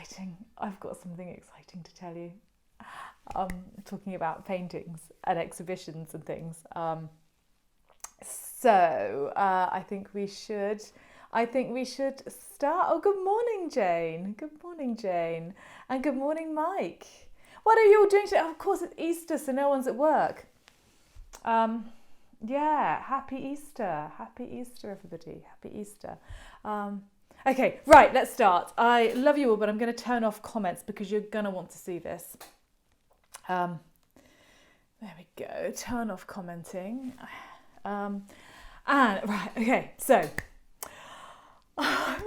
exciting. I've got something exciting to tell you. Talking about paintings and exhibitions and things. I think we should start. Oh, good morning, Jane. Good morning, Jane. And good morning, Mike. What are you all doing today? Oh, of course, it's Easter, so no one's at work. Yeah, happy Easter. Happy Easter, everybody. Happy Easter. Okay, right, let's start. I love you all, but I'm going to turn off comments because you're going to want to see this. There we go. Turn off commenting. And right, okay, so like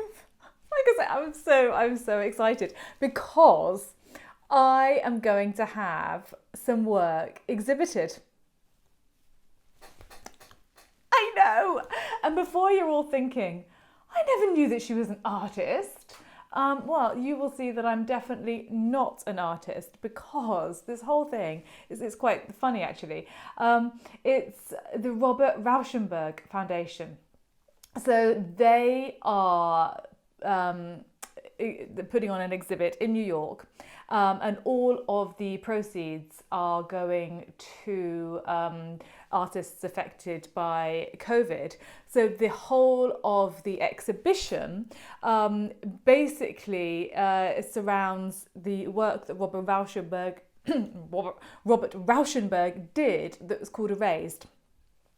I said, I'm so excited because I am going to have some work exhibited. I know. And before you're all thinking, I never knew that she was an artist. Well, you will see that I'm definitely not an artist because this whole thing it's quite funny actually. It's the Robert Rauschenberg Foundation. So they are putting on an exhibit in New York, and all of the proceeds are going to artists affected by COVID. So the whole of the exhibition basically surrounds the work that Robert Rauschenberg did that was called Erased.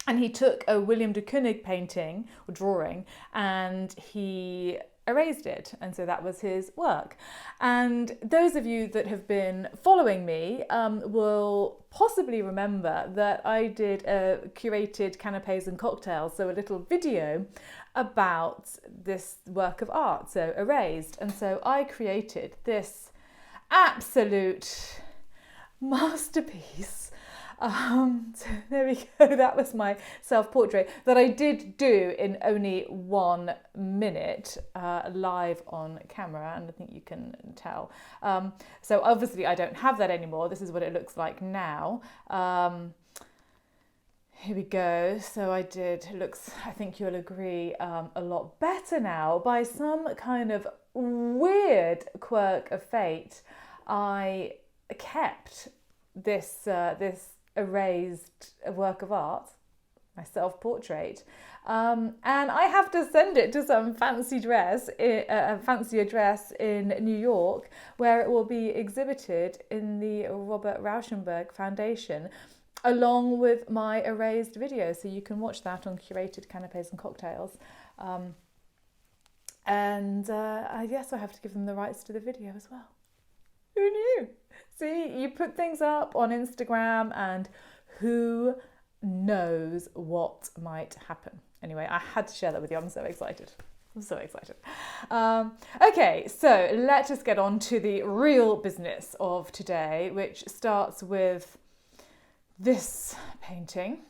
And he took a William de Kooning painting or drawing and he erased it, and so that was his work. And those of you that have been following me will possibly remember that I did a curated canapes and cocktails, so a little video about this work of art, so Erased. And so I created this absolute masterpiece. So there we go, that was my self-portrait that I did do in only 1 minute live on camera, and I think you can tell. So obviously I don't have that anymore. This is what it looks like now. Here we go. So I did, it looks, I think you'll agree, a lot better now. By some kind of weird quirk of fate, I kept this erased work of art, my self-portrait, and I have to send it to some fancy address in New York, where it will be exhibited in the Robert Rauschenberg Foundation, along with my erased video. So you can watch that on Curated Canapes and Cocktails. I guess I have to give them the rights to the video as well. Who knew? See, you put things up on Instagram and who knows what might happen. Anyway, I had to share that with you. I'm so excited. I'm so excited. Okay, so let us get on to the real business of today, which starts with this painting,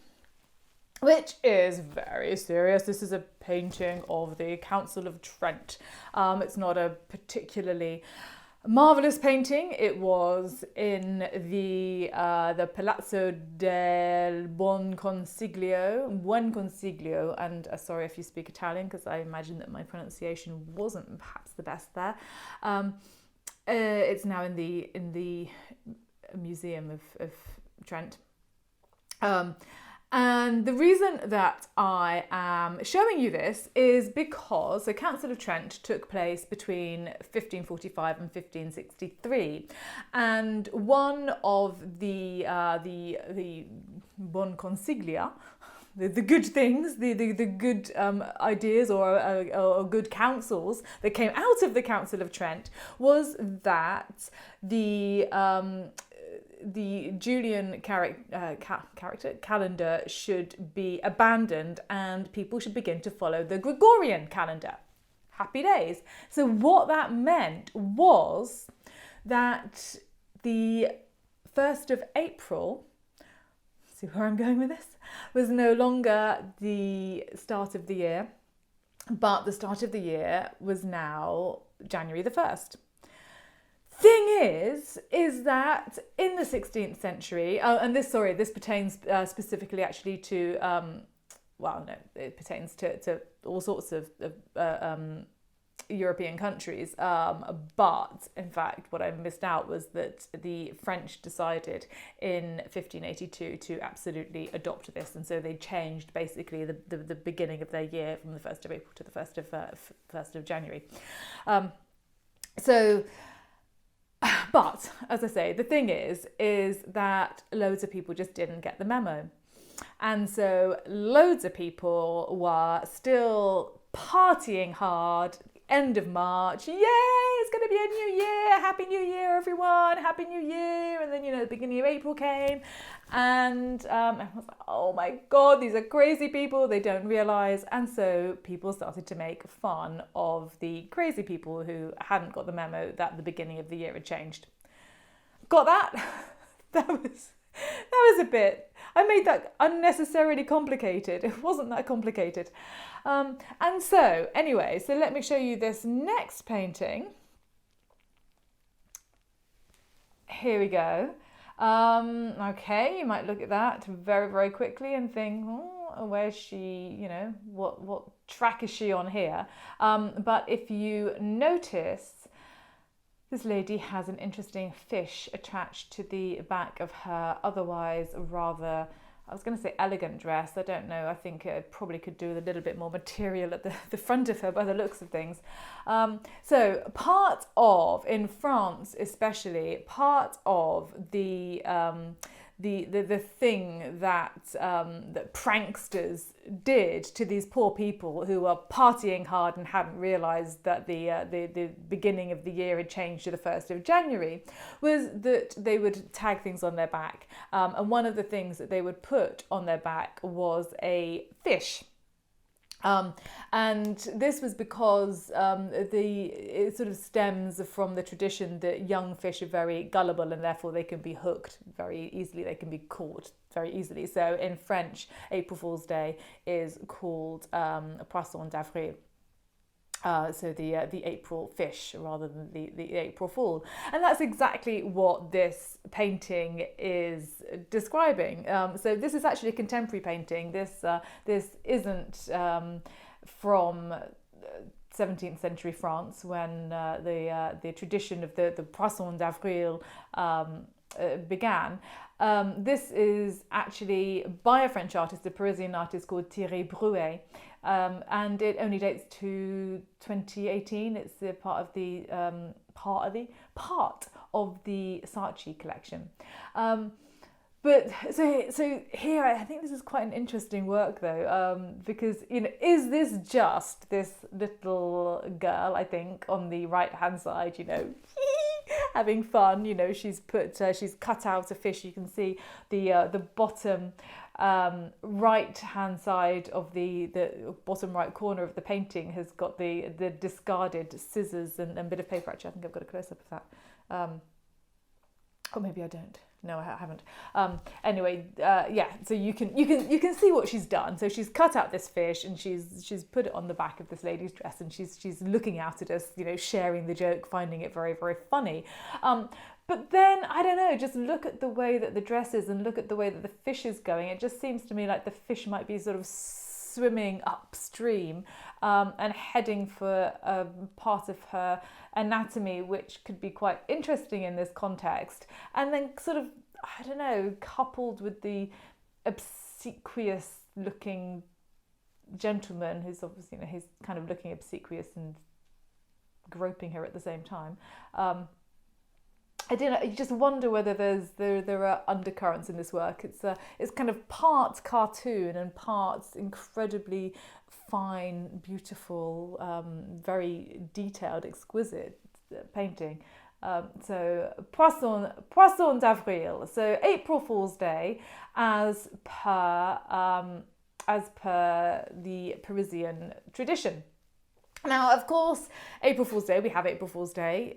which is very serious. This is a painting of the Council of Trent. It's not a particularly marvelous painting. It was in the Palazzo del Buon Consiglio, and sorry if you speak Italian, because I imagine that my pronunciation wasn't perhaps the best there. It's now in the Museum of Trent. And the reason that I am showing you this is because the Council of Trent took place between 1545 and 1563, and one of the Bon Consiglia, the good things, the good ideas or good councils that came out of the Council of Trent was that the Julian calendar should be abandoned and people should begin to follow the Gregorian calendar. Happy days. So what that meant was that the 1st of April, see where I'm going with this, was no longer the start of the year, but the start of the year was now January the 1st. Thing is that in the 16th century, and this pertains specifically actually to, it pertains to all sorts of European countries. But in fact, what I missed out was that the French decided in 1582 to absolutely adopt this, and so they changed basically the beginning of their year from the 1st of April to the 1st of January. But as I say, the thing is that loads of people just didn't get the memo. And so loads of people were still partying hard, end of March. Yay, it's going to be a new year. Happy New Year, everyone. Happy New Year. And then, the beginning of April came. And I was like, oh my God, these are crazy people. They don't realise. And so people started to make fun of the crazy people who hadn't got the memo that the beginning of the year had changed. Got that? That was a bit... I made that unnecessarily complicated. It wasn't that complicated. And so, anyway, so let me show you this next painting. Here we go. Okay, you might look at that very, very quickly and think, oh, where's she, what track is she on here? But if you notice, this lady has an interesting fish attached to the back of her otherwise rather, I was going to say elegant dress. I don't know. I think it probably could do with a little bit more material at the front of her by the looks of things. So part of, in France especially, part of the thing that pranksters did to these poor people who were partying hard and hadn't realised that the beginning of the year had changed to the 1st of January was that they would tag things on their back. And one of the things that they would put on their back was a fish. And this was because it sort of stems from the tradition that young fish are very gullible and therefore they can be hooked very easily, they can be caught very easily. So in French, April Fool's Day is called Poisson d'Avril. So the April fish rather than the April Fool. And that's exactly what this painting is describing. So this is actually a contemporary painting. This isn't from 17th century France when the tradition of the Poisson d'Avril began. This is actually by a French artist, a Parisian artist called Thierry Bruet. And it only dates to 2018. It's the part of the Saatchi collection. But so here, I think this is quite an interesting work though, because is this just this little girl? I think on the right hand side, having fun. She's cut out a fish. You can see the bottom right hand side of the bottom right corner of the painting has got the discarded scissors and a bit of paper. Actually, I think I've got a close up of that. Or maybe I don't. No, I haven't. Anyway, so you can see what she's done. So she's cut out this fish and she's put it on the back of this lady's dress, and she's looking out at us, sharing the joke, finding it very, very funny. But then, I don't know, just look at the way that the dress is and look at the way that the fish is going. It just seems to me like the fish might be sort of swimming upstream and heading for a part of her anatomy, which could be quite interesting in this context. And then sort of, I don't know, coupled with the obsequious looking gentleman who's obviously, he's kind of looking obsequious and groping her at the same time. You just wonder whether there are undercurrents in this work. It's kind of part cartoon and parts incredibly fine, beautiful, very detailed, exquisite painting. So Poisson d'Avril. So April Fool's Day, as per the Parisian tradition. Now, of course, April Fool's Day. We have April Fool's Day.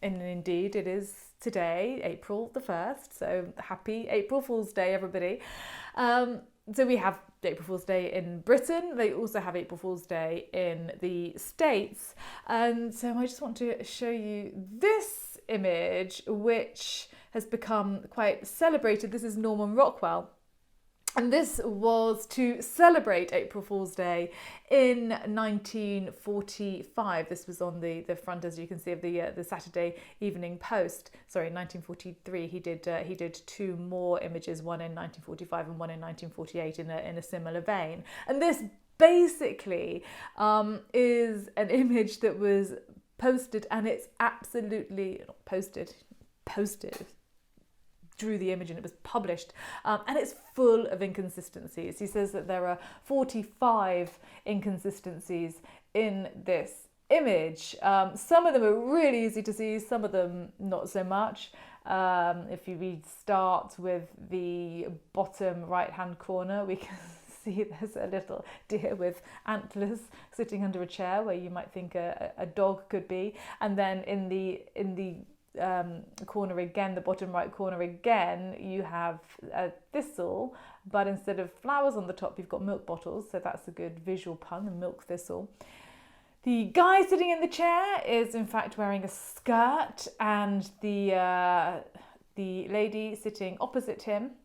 And indeed, it is today, April the 1st. So happy April Fool's Day, everybody. So we have April Fool's Day in Britain. They also have April Fool's Day in the States. And so I just want to show you this image, which has become quite celebrated. This is Norman Rockwell. And this was to celebrate April Fool's Day in 1945. This was on the front, as you can see, of the Saturday Evening Post. Sorry, 1943. He did two more images, one in 1945 and one in 1948, in a similar vein. And this basically is an image that was posted, and it's absolutely not posted. Drew the image and it was published, and it's full of inconsistencies. He says that there are 45 inconsistencies in this image. Some of them are really easy to see, some of them not so much. If you start with the bottom right hand corner, we can see there's a little deer with antlers sitting under a chair where you might think a dog could be, and then in the corner again, the bottom right corner again, you have a thistle, but instead of flowers on the top, you've got milk bottles, so that's a good visual pun, a milk thistle. The guy sitting in the chair is in fact wearing a skirt, and the lady sitting opposite him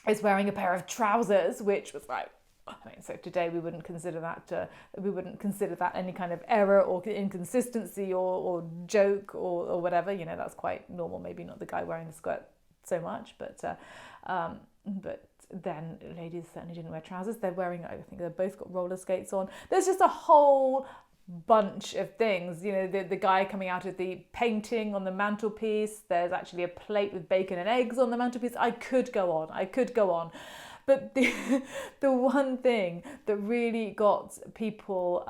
is wearing a pair of trousers, which was like, I mean, so today we wouldn't consider that any kind of error or inconsistency or joke or whatever. You know, that's quite normal. Maybe not the guy wearing the skirt so much, but then ladies certainly didn't wear trousers. They're wearing, I think they've both got roller skates on. There's just a whole bunch of things. You know, the guy coming out of the painting on the mantelpiece. There's actually a plate with bacon and eggs on the mantelpiece. I could go on. But the one thing that really got people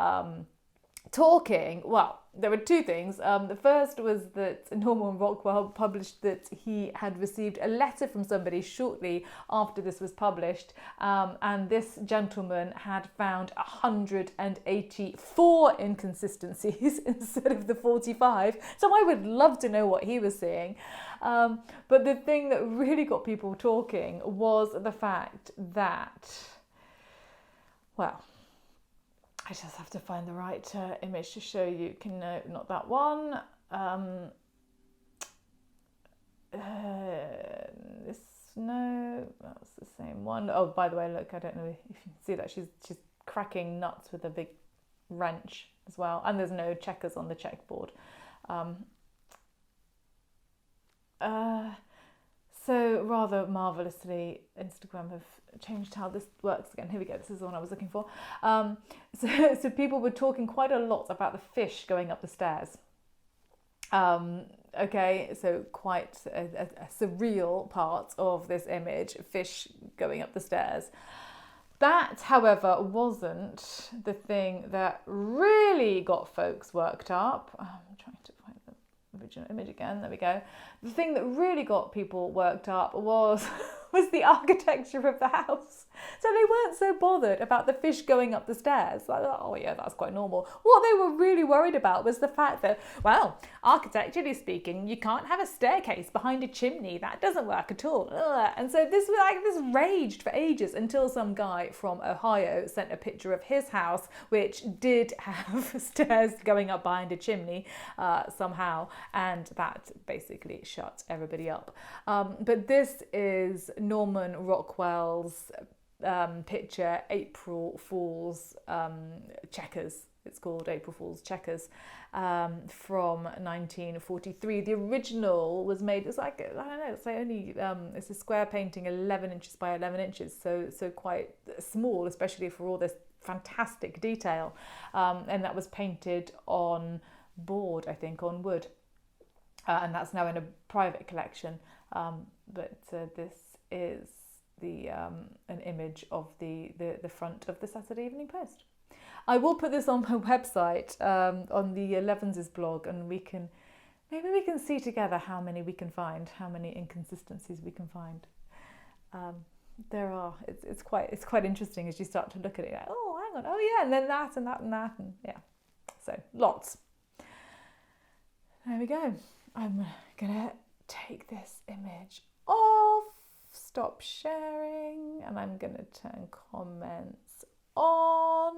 talking, well, there were two things. The first was that Norman Rockwell published that he had received a letter from somebody shortly after this was published, and this gentleman had found 184 inconsistencies instead of the 45. So I would love to know what he was seeing. But the thing that really got people talking was the fact that, well, I just have to find the right image to show you. Not that one. This, no, that's the same one. Oh, by the way, look, I don't know if you can see that she's cracking nuts with a big wrench as well, and there's no checkers on the checkboard. So rather marvellously, Instagram have changed how this works again. Here we go. This is the one I was looking for. So people were talking quite a lot about the fish going up the stairs. Okay, so quite a surreal part of this image, fish going up the stairs. That, however, wasn't the thing that really got folks worked up. I'm trying to find the original image again. There we go. The thing that really got people worked up was the architecture of the house. So they weren't so bothered about the fish going up the stairs. Like, oh yeah, that's quite normal. What they were really worried about was the fact that, well, architecturally speaking, you can't have a staircase behind a chimney. That doesn't work at all. Ugh. And so this raged for ages until some guy from Ohio sent a picture of his house, which did have stairs going up behind a chimney somehow, and that basically shut everybody up. But this is Norman Rockwell's picture, April Fool's Checkers. It's called April Fool's Checkers, from 1943. The original was made, it's like, I don't know, it's like only, it's a square painting, 11 inches by 11 inches, so quite small, especially for all this fantastic detail. And that was painted on board, I think, on wood. And that's now in a private collection. But this is an image of the front of the Saturday Evening Post. I will put this on my website, on the Elevenses blog, and maybe we can see together how many we can find, how many inconsistencies we can find. There are. It's quite interesting as you start to look at it. Like, oh, hang on. Oh yeah, and then that and that and that, and yeah. So lots. There we go. I'm gonna take this image off, stop sharing, and I'm gonna turn comments on.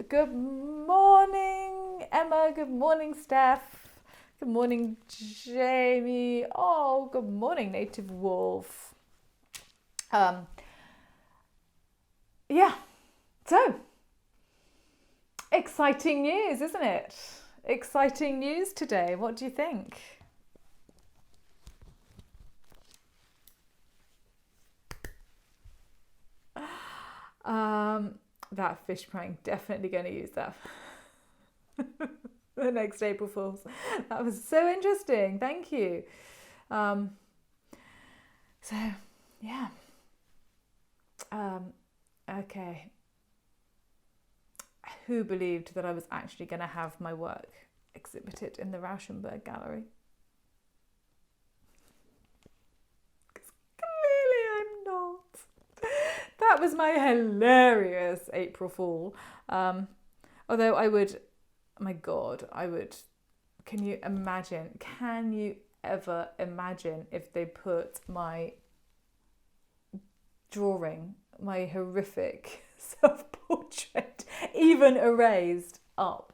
Good morning, Emma. Good morning, Steph. Good morning, Jamie. Oh, good morning, Native Wolf. Yeah, so exciting news, isn't it? Exciting news today. What do you think? That fish prank, definitely going to use that the next April Fool's. That was so interesting. Thank you. So, yeah. Okay. Who believed that I was actually going to have my work exhibited in the Rauschenberg Gallery? Because clearly I'm not. That was my hilarious April Fool. Although I would, my God, I would, can you ever imagine if they put my drawing, my horrific self-portrait, even erased, up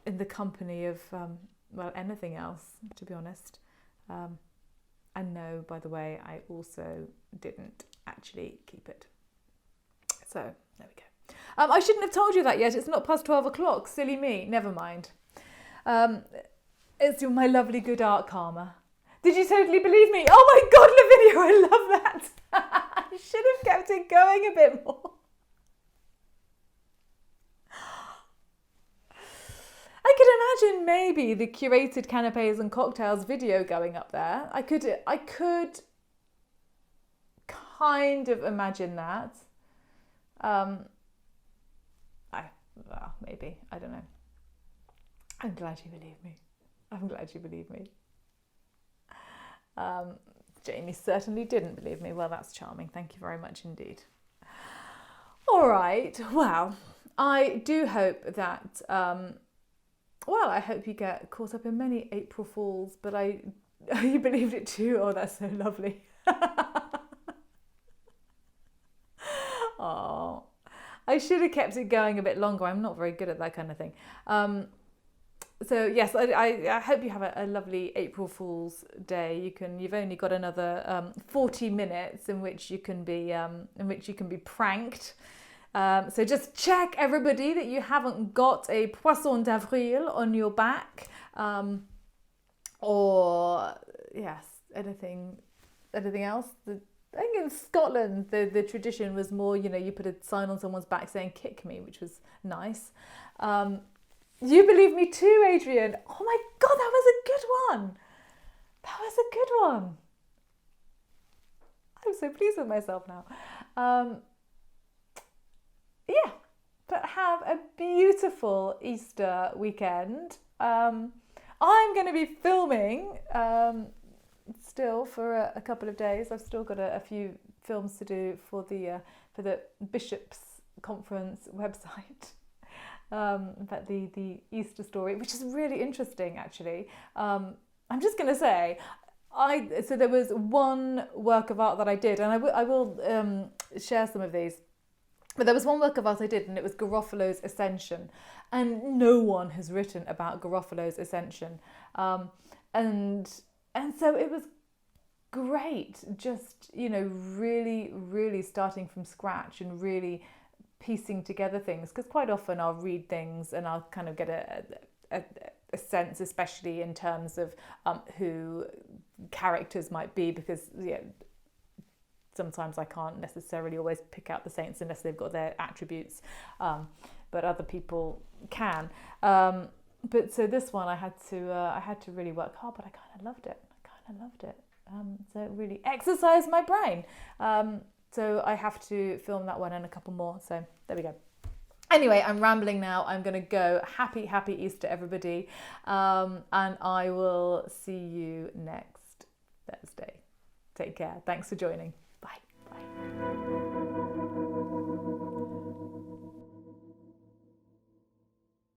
in the company of, well, anything else, to be honest. And no, by the way, I also didn't actually keep it. So, there we go. I shouldn't have told you that yet. It's not past 12 o'clock. Silly me. Never mind. It's my lovely good art karma. Did you totally believe me? Oh my God, Lavinia, I love that. I should have kept it going a bit more. I could imagine maybe the curated canapes and cocktails video going up there. I could kind of imagine that. Well, maybe. I don't know. I'm glad you believe me. Jamie certainly didn't believe me. Well, that's charming. Thank you very much indeed. All right. Well, I do hope that, I hope you get caught up in many April Fools, but you believed it too. Oh, that's so lovely. Oh, I should have kept it going a bit longer. I'm not very good at that kind of thing. So yes, I hope you have a lovely April Fool's Day. You've only got another 40 minutes in which you can be pranked. So just check, everybody, that you haven't got a Poisson d'Avril on your back, or yes, anything else. I think in Scotland the tradition was more, you put a sign on someone's back saying "kick me," which was nice. You believe me too, Adrian. Oh my God, that was a good one. I'm so pleased with myself now. Yeah, but have a beautiful Easter weekend. I'm going to be filming still for a couple of days. I've still got a few films to do for the Bishops Conference website. But the Easter story, which is really interesting, actually. I'm just going to say, so there was one work of art that I did, and I will share some of these. But there was one work of art I did, and it was Garofalo's Ascension, and no one has written about Garofalo's Ascension, and so it was great, just really, really starting from scratch and really piecing together things, because quite often I'll read things and I'll kind of get a sense, especially in terms of who characters might be, because sometimes I can't necessarily always pick out the saints unless they've got their attributes, but other people can. But so this one I had to really work hard, but I kind of loved it. So it really exercised my brain. So I have to film that one and a couple more. So there we go. Anyway, I'm rambling now. I'm going to go. Happy Easter, everybody. And I will see you next Thursday. Take care. Thanks for joining.